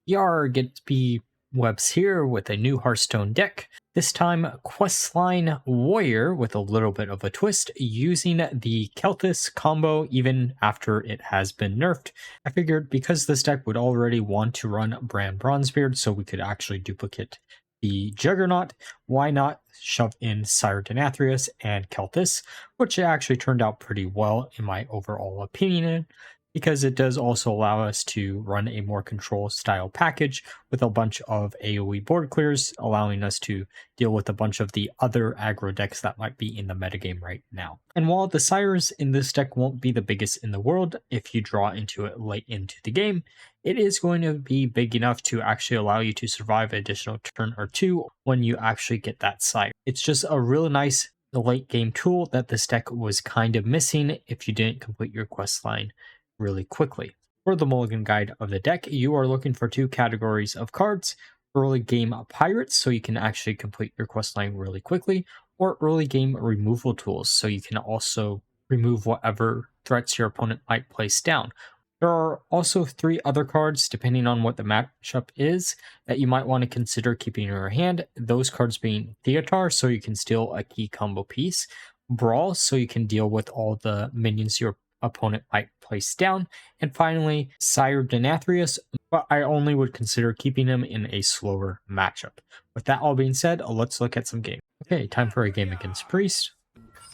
Yar, get be Webs here with a new Hearthstone deck. This time, Questline Warrior with a little bit of a twist, using the Kael'thas combo even after it has been nerfed. I figured because this deck would already want to run Brand Bronzebeard, so we could actually duplicate the Juggernaut, why not shove in Sire Denathrius and Kael'thas, which actually turned out pretty well in my overall opinion, because it does also allow us to run a more control style package with a bunch of AoE board clears, allowing us to deal with a bunch of the other aggro decks that might be in the metagame right now. And while the Sires in this deck won't be the biggest in the world if you draw into it late into the game, it is going to be big enough to actually allow you to survive an additional turn or two when you actually get that Sire. It's just a really nice late game tool that this deck was kind of missing if you didn't complete your quest line really quickly. For the Mulligan guide of the deck, you are looking for two categories of cards: early game pirates, so you can actually complete your quest line really quickly, or early game removal tools, so you can also remove whatever threats your opponent might place down. There are also three other cards, depending on what the matchup is, that you might want to consider keeping in your hand. Those cards being Theotar, so you can steal a key combo piece; Brawl, so you can deal with all the minions your opponent might place down; and finally, Sire Denathrius, but I only would consider keeping him in a slower matchup. With that all being said, let's look at some games. Okay, time for a game against Priest.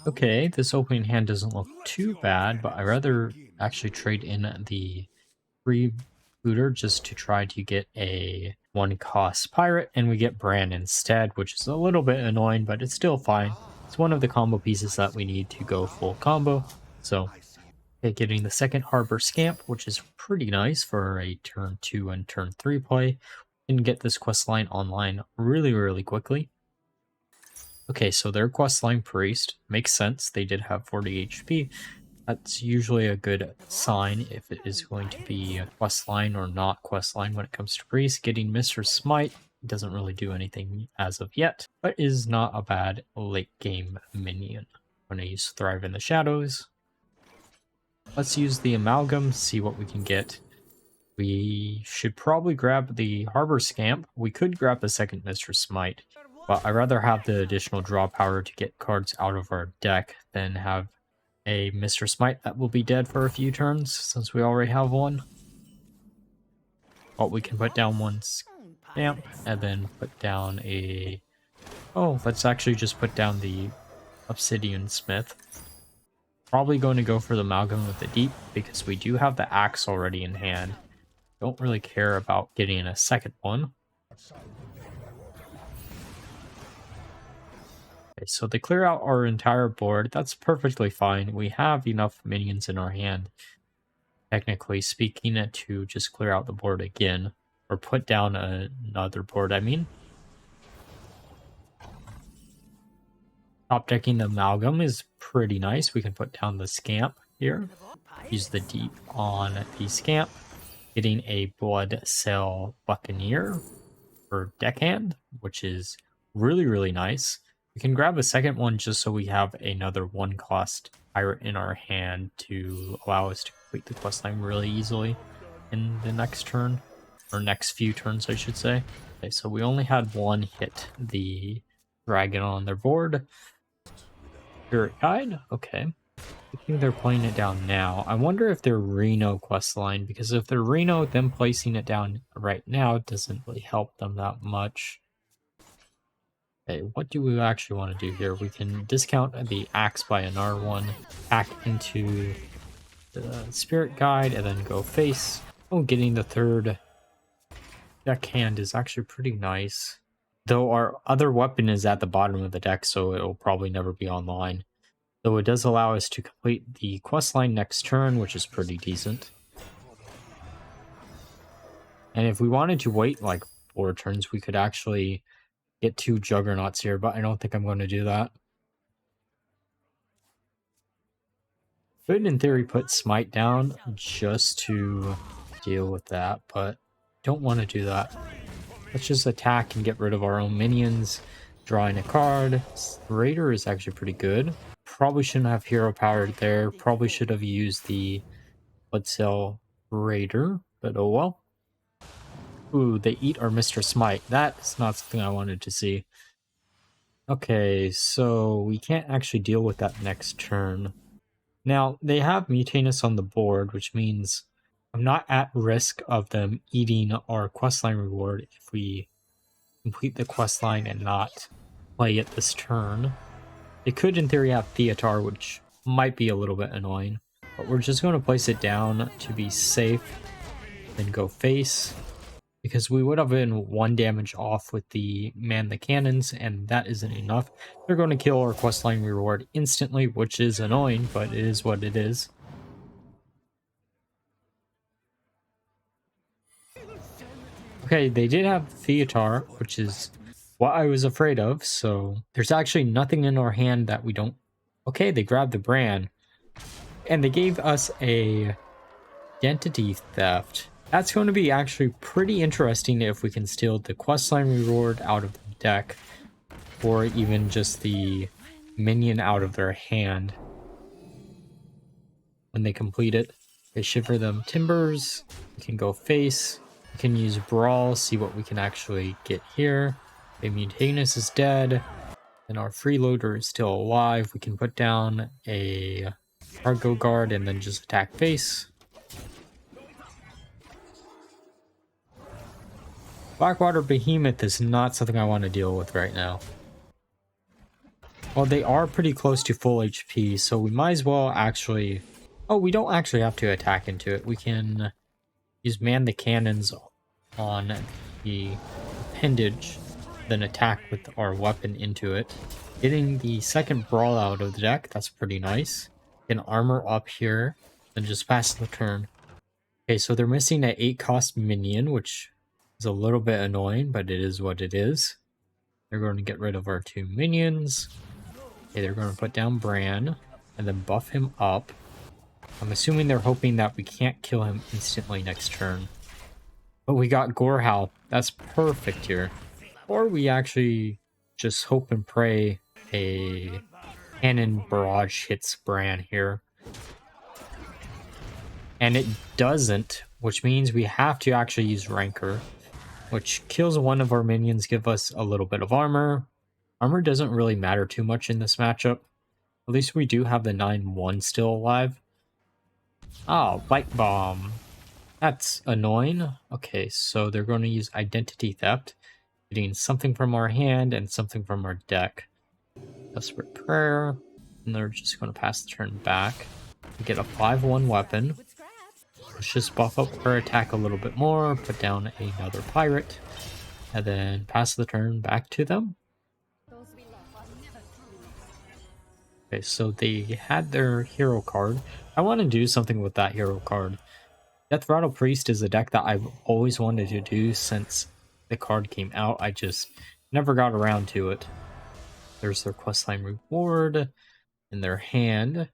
Okay, this opening hand doesn't look too bad, but I'd rather actually trade in the free Vtuber just to try to get a 1-cost pirate, and we get Bran instead, which is a little bit annoying, but it's still fine. It's one of the combo pieces that we need to go full combo, so okay, getting the second Harbor Scamp, which is pretty nice for a turn 2 and turn 3 play. We can get this quest line online really quickly. Okay, so their quest line Priest makes sense. They did have 40 HP. That's usually a good sign if it is going to be a quest line or not quest line when it comes to Priest. Getting Mr. Smite doesn't really do anything as of yet, but is not a bad late game minion. I'm going to use Thrive in the Shadows. Let's use the Amalgam, see what we can get. We should probably grab the Harbor Scamp. We could grab the second Mr. Smite, but I'd rather have the additional draw power to get cards out of our deck than have a Mr. Smite that will be dead for a few turns, since we already have one. But we can put down one Scamp, and then put down a... oh, let's actually just put down the Obsidian Smith. Probably going to go for the Amalgam with the Deep, because we do have the Axe already in hand. Don't really care about getting a second one. Okay, so they clear out our entire board. That's perfectly fine. We have enough minions in our hand, technically speaking, to just clear out the board again. Or put down another board, I mean. Top decking the Amalgam is pretty nice. We can put down the Scamp here. Use the Deep on the Scamp. Getting a Blood Cell Buccaneer for deckhand, which is really nice. We can grab a second one just so we have another 1-cost pirate in our hand to allow us to complete the questline really easily in the next turn. Or next few turns, I should say. Okay, so we only had one hit the dragon on their board. Spirit Guide, okay. I think they're playing it down now. I wonder if they're Reno questline, because if they're Reno, them placing it down right now doesn't really help them that much. Okay, what do we actually want to do here? We can discount the Axe by an R1, hack into the Spirit Guide, and then go face. Oh, getting the third deckhand is actually pretty nice. Though our other weapon is at the bottom of the deck, so it'll probably never be online. Though it does allow us to complete the questline next turn, which is pretty decent. And if we wanted to wait like 4 turns, we could actually get 2 Juggernauts here, but I don't think I'm going to do that. Could in theory put Smite down just to deal with that, but don't want to do that. Let's just attack and get rid of our own minions. Drawing a card. Raider is actually pretty good. Probably shouldn't have hero power there. Probably should have used the Blood Cell Raider, but oh well. Ooh, they eat our Mr. Smite. That is not something I wanted to see. Okay, so we can't actually deal with that next turn. Now, they have Mutanus on the board, which means I'm not at risk of them eating our questline reward if we complete the questline and not play it this turn. They could, in theory, have Theotar, which might be a little bit annoying, but we're just going to place it down to be safe, then go face, because we would have been 1 damage off with the man the cannons, and that isn't enough. They're going to kill our questline reward instantly, which is annoying, but it is what it is. Okay, they did have Theotar, which is what I was afraid of, so there's actually nothing in our hand that we don't... Okay, they grabbed the brand, and they gave us a identity theft. That's going to be actually pretty interesting if we can steal the questline reward out of the deck, or even just the minion out of their hand when they complete it. They shiver them timbers. We can go face. We can use brawl, see what we can actually get here. The Mutanus is dead, and our freeloader is still alive. We can put down a cargo guard and then just attack face. Blackwater Behemoth is not something I want to deal with right now. Well, they are pretty close to full HP, so we might as well actually... Oh, we don't actually have to attack into it. We can use man the cannons on the appendage, then attack with our weapon into it. Getting the second brawl out of the deck, that's pretty nice. Can armor up here, then just pass the turn. Okay, so they're missing an 8-cost minion, which is a little bit annoying, but it is what it is. They're going to get rid of our 2 minions. Okay, they're going to put down Bran, and then buff him up. I'm assuming they're hoping that we can't kill him instantly next turn. But we got Gorehowl. That's perfect here. Or we actually just hope and pray a cannon barrage hits Bran here. And it doesn't, which means we have to actually use Rancor, which kills one of our minions, give us a little bit of armor. Armor doesn't really matter too much in this matchup. At least we do have the 9-1 still alive. Oh, Bite Bomb. That's annoying. Okay, so they're going to use Identity Theft, getting something from our hand and something from our deck. Desperate Prayer, and they're just going to pass the turn back. We get a 5-1 weapon. Let's just buff up her attack a little bit more, put down another pirate, and then pass the turn back to them. Okay, so they had their hero card. I want to do something with that hero card. Deathrattle Priest is a deck that I've always wanted to do since the card came out. I just never got around to it. There's their questline reward in their hand.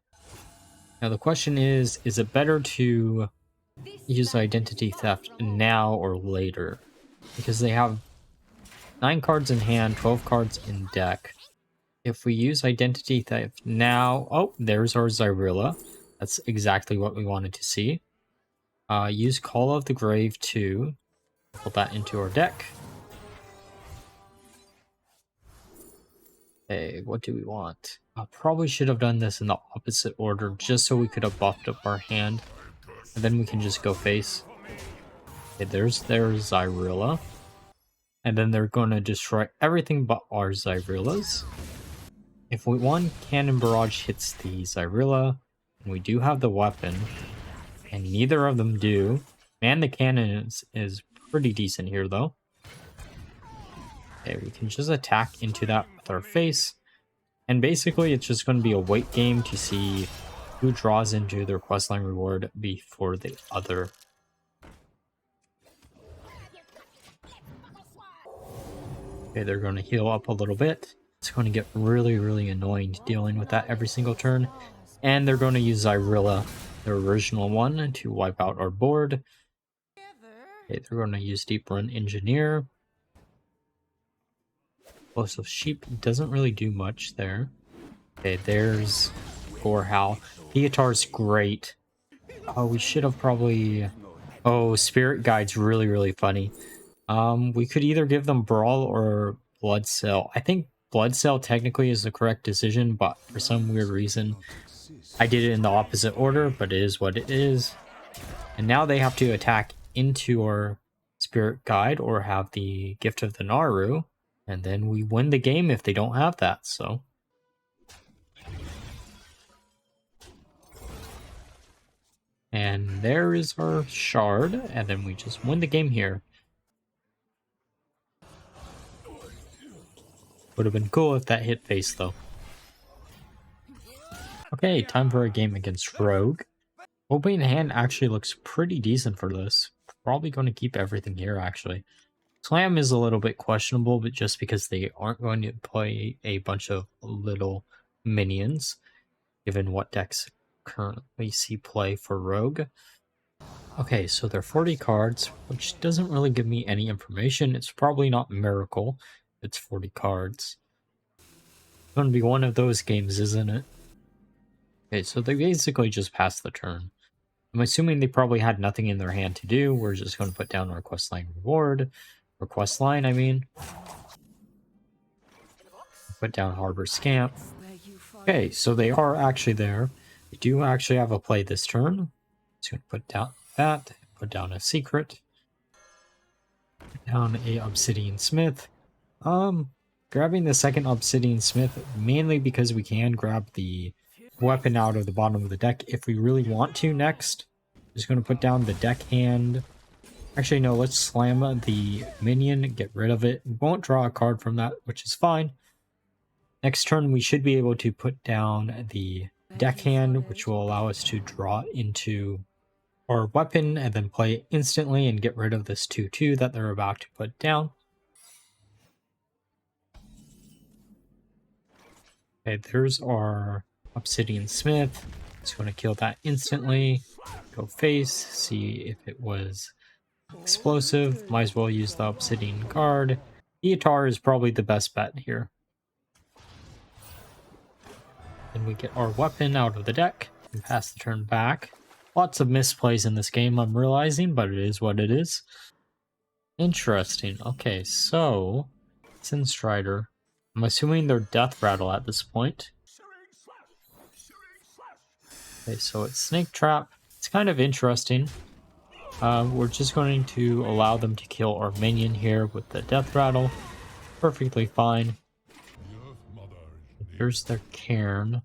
Now the question is it better to use Identity Theft now or later? Because they have 9 cards in hand, 12 cards in deck. If we use Identity Theft now... Oh, there's our Zyrilla. That's exactly what we wanted to see. Use Call of the Grave to put that into our deck. Okay, what do we want? I probably should have done this in the opposite order, just so we could have buffed up our hand. And then we can just go face. Okay, there's Zyrilla. And then they're going to destroy everything but our Zyrillas. If one Cannon Barrage hits the Zyrilla, and we do have the weapon, and neither of them do. Man the Cannon is pretty decent here, though. Okay, we can just attack into that with our face. And basically, it's just going to be a wait game to see who draws into their questline reward before the other. Okay, they're going to heal up a little bit. It's going to get really, really annoying dealing with that every single turn. And they're going to use Zyrilla, their original one, to wipe out our board. Okay, they're going to use Deep Run Engineer. Explosive Sheep doesn't really do much there. Okay, there's Gorehowl. Theotar's great. Oh, we should have probably... Oh, Spirit Guide's really, really funny. We could either give them Brawl or Blood Cell. I think Blood Cell technically is the correct decision, but for some weird reason, I did it in the opposite order, but it is what it is. And now they have to attack into our Spirit Guide or have the Gift of the Naru, and then we win the game if they don't have that, so. And there is our shard, and then we just win the game here. Would have been cool if that hit face, though. Okay, time for a game against Rogue. Opening hand actually looks pretty decent for this. Probably going to keep everything here, actually. Slam is a little bit questionable, but just because they aren't going to play a bunch of little minions, given what decks currently see play for Rogue. Okay, so they're 40 cards, which doesn't really give me any information. It's probably not Miracle. It's 40 cards. It's going to be one of those games, isn't it? Okay, so they basically just passed the turn. I'm assuming they probably had nothing in their hand to do. We're just going to put down our questline reward. Or questline, I mean. Put down Harbor Scamp. Okay, so they are actually there. We do actually have a play this turn. Just going to put down that. Put down a secret. Put down a Obsidian Smith. Grabbing the second Obsidian Smith mainly because we can grab the weapon out of the bottom of the deck if we really want to next. Just going to put down the deck hand. Actually, no, let's slam the minion, get rid of it. We won't draw a card from that, which is fine. Next turn, we should be able to put down the deck hand, which will allow us to draw into our weapon and then play it instantly and get rid of this 2/2 that they're about to put down. Okay, there's our Obsidian Smith. Just going to kill that instantly. Go face, see if it was explosive. Might as well use the Obsidian card. Theotar is probably the best bet here. Then we get our weapon out of the deck and pass the turn back. Lots of misplays in this game, I'm realizing, but it is what it is. Interesting. Okay, so Sinstrider. I'm assuming they're Deathrattle at this point. Okay, so it's Snake Trap. It's kind of interesting. We're just going to allow them to kill our minion here with the Deathrattle. Perfectly fine. Here's their Cairn.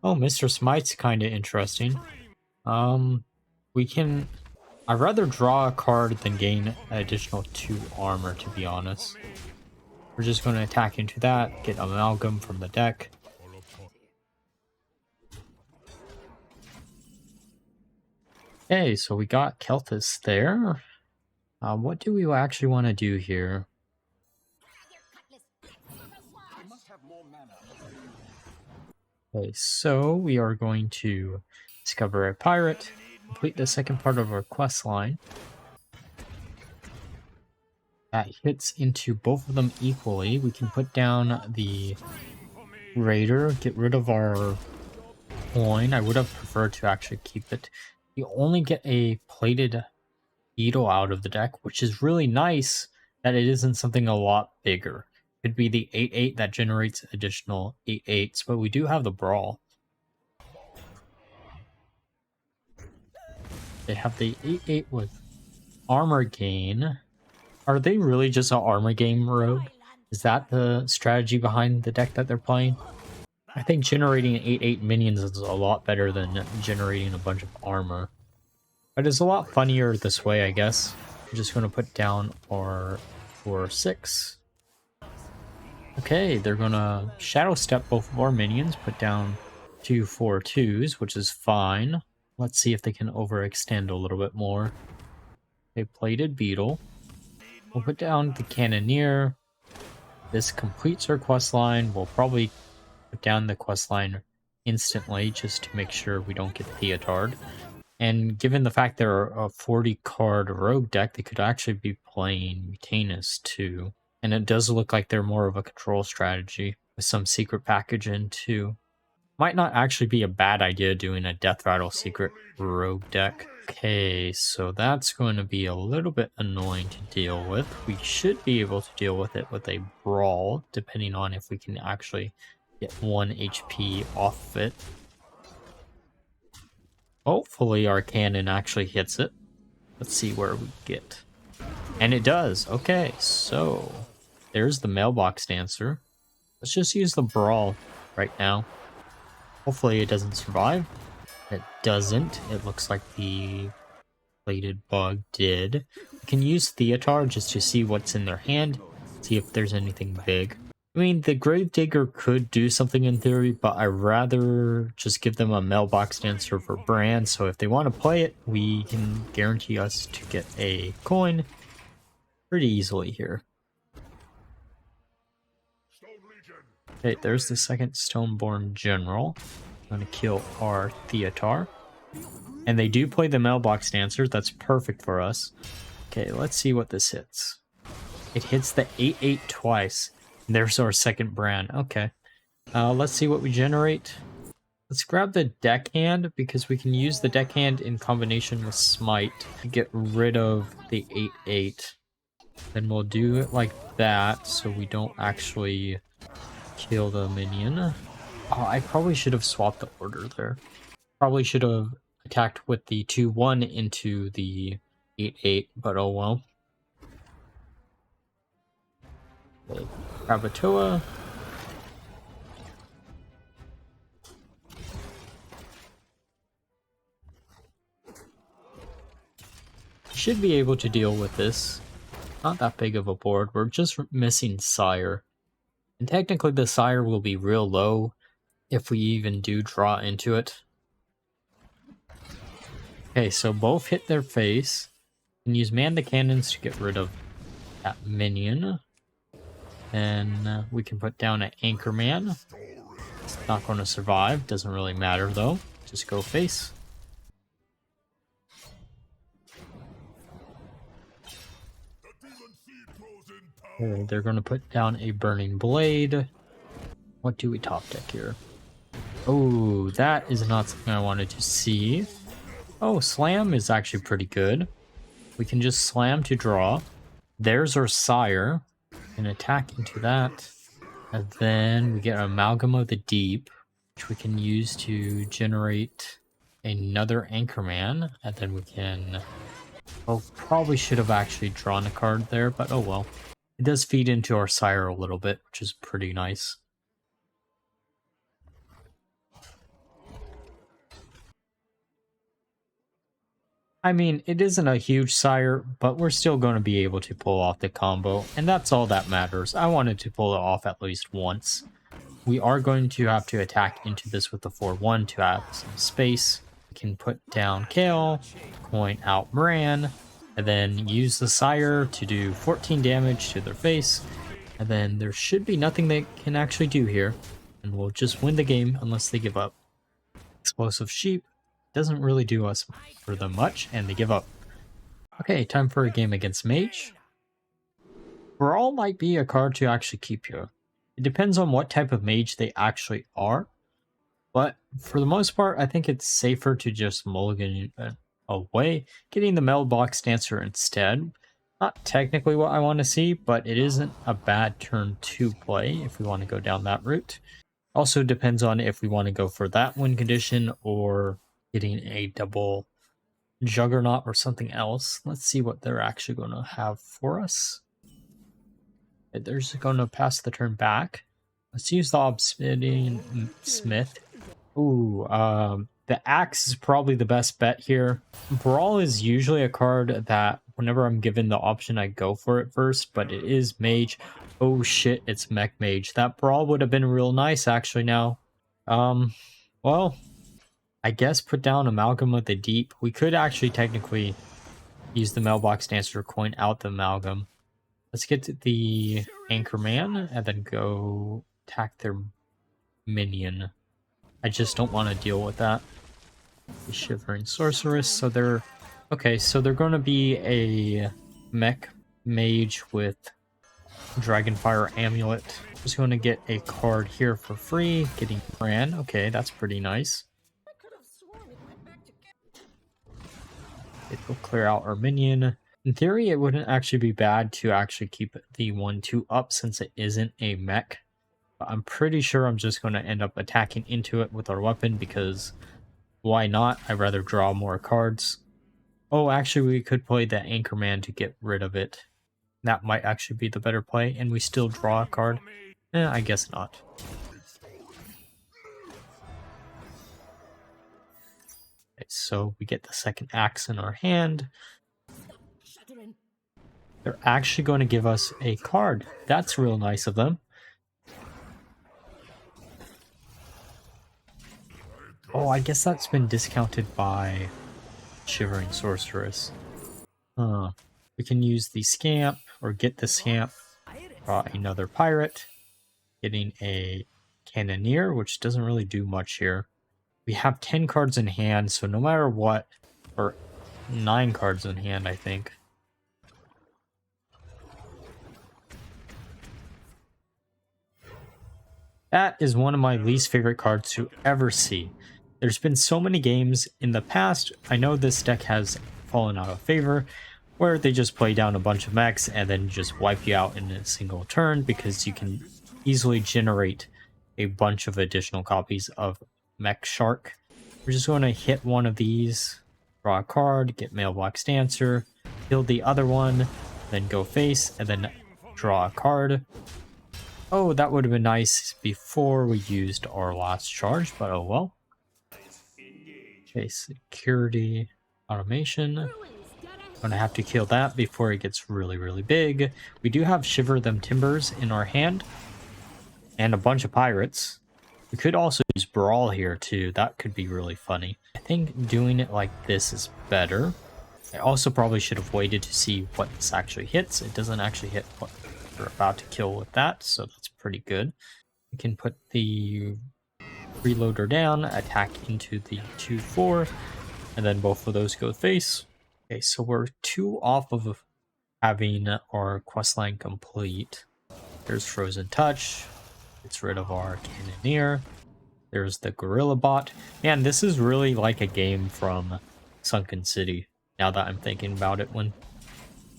Oh, Mr. Smite's kind of interesting. We can... I'd rather draw a card than gain an additional 2 armor, to be honest. We're just going to attack into that, get Amalgam from the deck. Okay, so we got Kael'thas there. What do we actually want to do here? Okay, so we are going to discover a pirate, complete the second part of our quest line. That hits into both of them equally. We can put down the Raider, get rid of our coin. I would have preferred to actually keep it. You only get a plated beetle out of the deck, which is really nice that it isn't something a lot bigger. Could be the 8/8 that generates additional 8/8s, but we do have the Brawl. They have the 8/8 with armor gain. Are they really just an armor game rogue? Is that the strategy behind the deck that they're playing? I think generating 8/8 minions is a lot better than generating a bunch of armor. But it's a lot funnier this way, I guess. I'm just going to put down our 4/6. Okay, they're going to Shadow Step both of our minions, put down 2 4/2s, which is fine. Let's see if they can overextend a little bit more. They plated Beetle. We'll put down the Cannoneer. This completes our quest line. We'll probably put down the quest line instantly just to make sure we don't get Theotar'd. And given the fact they're a 40 card rogue deck, they could actually be playing Mutanus too. And it does look like they're more of a control strategy with some secret package in too. Might not actually be a bad idea doing a Deathrattle secret rogue deck. Okay, so that's going to be a little bit annoying to deal with. We should be able to deal with it with a Brawl, depending on if we can actually get 1 HP off of it. Hopefully our cannon actually hits it. Let's see where we get. And it does. Okay, so there's the Mailbox Dancer. Let's just use the Brawl right now. Hopefully it doesn't survive. It doesn't. It looks like the plated bug did. We can use Theotar just to see what's in their hand, see if there's anything big. I mean, the Gravedigger could do something in theory, but I'd rather just give them a Mailbox Dancer for brand, so if they want to play it, we can guarantee us to get a coin pretty easily here. Okay, there's the second Stoneborn General. I'm going to kill our Theotar. And they do play the Mailbox Dancer. That's perfect for us. Okay, let's see what this hits. It hits the 8/8 twice. There's our second brand. Okay. Let's see what we generate. Let's grab the Deckhand, because we can use the Deckhand in combination with Smite to get rid of the 8/8. Then we'll do it like that, so we don't actually kill the minion. Oh, I probably should have swapped the order there. Probably should have attacked with the 2/1 into the 8/8, but oh well. Okay, Krakatoa. Should be able to deal with this. Not that big of a board. We're just missing Sire. And technically the Sire will be real low if we even do draw into it. Okay, so both hit their face. And use Man the Cannons to get rid of that minion. Then we can put down an Anchorman. It's not going to survive. Doesn't really matter though. Just go face. They're going to put down a Burning Blade. What do we top deck here? Oh, that is not something I wanted to see. Oh, Slam is actually pretty good. We can just Slam to draw. There's our Sire. And attack into that. And then we get Amalgam of the Deep, which we can use to generate another Anchorman. And then we can... Oh, probably should have actually drawn a card there, but oh well. It does feed into our Sire a little bit, which is pretty nice. I mean, it isn't a huge Sire, but we're still going to be able to pull off the combo, and that's all that matters. I wanted to pull it off at least once. We are going to have to attack into this with the 4/1 to have some space. We can put down Kael, point out Bran, and then use the Sire to do 14 damage to their face. And then there should be nothing they can actually do here, and we'll just win the game unless they give up. Explosive Sheep doesn't really do us for them much, and they give up. Okay, time for a game against Mage. Brawl might be a card to actually keep here. It depends on what type of Mage they actually are, but for the most part, I think it's safer to just mulligan away, getting the Mailbox Dancer instead. Not technically what I want to see, but it isn't a bad turn to play if we want to go down that route. Also depends on if we want to go for that win condition or getting a double Juggernaut or something else. Let's see what they're actually going to have for us. They're just going to pass the turn back. Let's use the Obsidian Smith. Ooh, the Axe is probably the best bet here. Brawl is usually a card that whenever I'm given the option, I go for it first, but it is Mage. Oh shit, it's Mech Mage. That Brawl would have been real nice actually now. Well, I guess put down Amalgam of the Deep. We could actually technically use the Mailbox Dancer to coin out the Amalgam. Let's get to the Anchorman and then go attack their minion. I just don't want to deal with that. The Shivering Sorceress, so they're... Okay, so they're going to be a Mech Mage with Dragonfire Amulet. Just going to get a card here for free. Getting Bran. Okay, that's pretty nice. It will clear out our minion. In theory, it wouldn't actually be bad to actually keep the 1/2 up since it isn't a mech. But I'm pretty sure I'm just going to end up attacking into it with our weapon because why not? I'd rather draw more cards. Oh, actually, we could play the Anchorman to get rid of it. That might actually be the better play, and we still draw a card. I guess not. Okay, so we get the second axe in our hand. They're actually going to give us a card. That's real nice of them. Oh, I guess that's been discounted by Shivering Sorceress. We can use the Scamp, or get the Scamp, draw another Pirate, getting a Cannoneer, which doesn't really do much here. We have 10 cards in hand, so no matter what, or 9 cards in hand, I think. That is one of my least favorite cards to ever see. There's been so many games in the past, I know this deck has fallen out of favor, where they just play down a bunch of mechs and then just wipe you out in a single turn because you can easily generate a bunch of additional copies of Mech Shark. We're just going to hit one of these, draw a card, get Mailbox Dancer, kill the other one, then go face, and then draw a card. Oh, that would have been nice before we used our last charge, but oh well. Okay, security, automation. Gonna have to kill that before it gets really, really big. We do have Shiver Them Timbers in our hand, and a bunch of pirates. We could also use Brawl here too. That could be really funny. I think doing it like this is better. I also probably should have waited to see what this actually hits. It doesn't actually hit what we're about to kill with that, so that's pretty good. We can put the reloader down, attack into the 2/4, and then both of those go face. Okay, so we're 2 off of having our questline complete. There's Frozen Touch. Gets rid of our Cannoneer. There's the Gorilla Bot. Man, this is really like a game from Sunken City, now that I'm thinking about it, when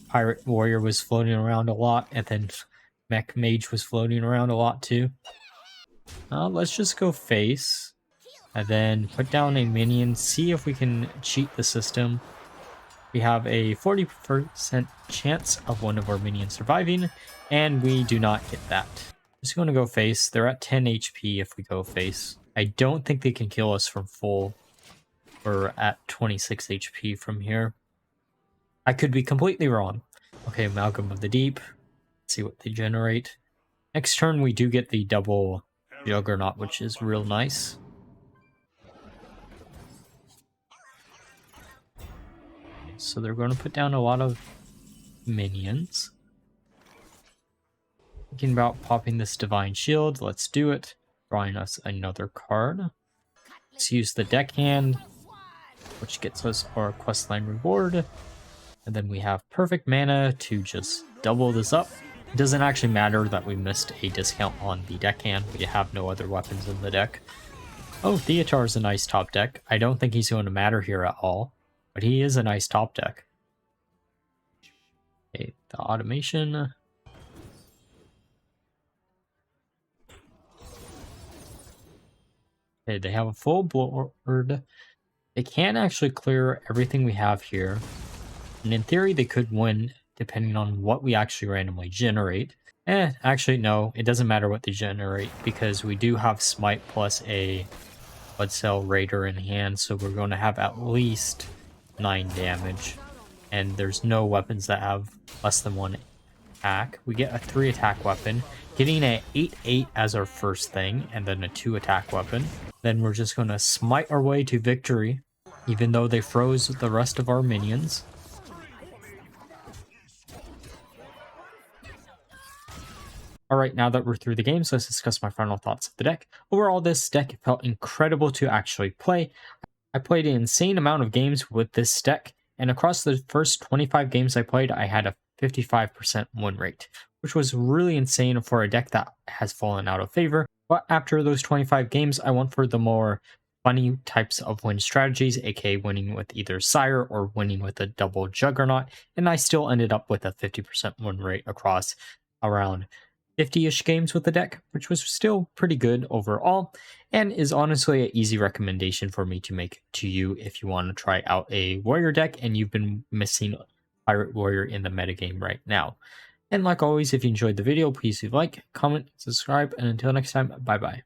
Pirate Warrior was floating around a lot, and then Mech Mage was floating around a lot too. Let's just go face, and then put down a minion, see if we can cheat the system. We have a 40% chance of one of our minions surviving, and we do not get that. Just going to go face. They're at 10 HP if we go face. I don't think they can kill us from full. We're at 26 HP from here. I could be completely wrong. Okay, Amalgam of the Deep. Let's see what they generate. Next turn we do get the double Juggernaut, which is real nice. So they're going to put down a lot of minions. Thinking about popping this Divine Shield. Let's do it. Drawing us another card. Let's use the deckhand, which gets us our questline reward. And then we have perfect mana to just double this up. It doesn't actually matter that we missed a discount on the deckhand. We have no other weapons in the deck. Oh, Theotar is a nice top deck. I don't think he's going to matter here at all, but he is a nice top deck. Okay, the automation. Okay, they have a full board. They can actually clear everything we have here. And in theory, they could win depending on what we actually randomly generate. Actually, no, it doesn't matter what they generate because we do have Smite plus a Bloodcell Raider in hand, so we're going to have at least 9 damage. And there's no weapons that have less than 1 attack. We get a 3 attack weapon, getting a 8/8 as our first thing, and then a 2 attack weapon. Then we're just going to smite our way to victory, even though they froze the rest of our minions. Alright, now that we're through the games, let's discuss my final thoughts of the deck. Overall, this deck felt incredible to actually play. I played an insane amount of games with this deck, and across the first 25 games I played, I had a 55% win rate, which was really insane for a deck that has fallen out of favor. But after those 25 games, I went for the more funny types of win strategies, aka winning with either Sire or winning with a double Juggernaut, and I still ended up with a 50% win rate across around 50-ish games with the deck, which was still pretty good overall, and is honestly an easy recommendation for me to make to you if you want to try out a warrior deck and you've been missing pirate warrior in the metagame right now. And like always, if you enjoyed the video, please leave a like, comment, subscribe, and until next time, bye bye.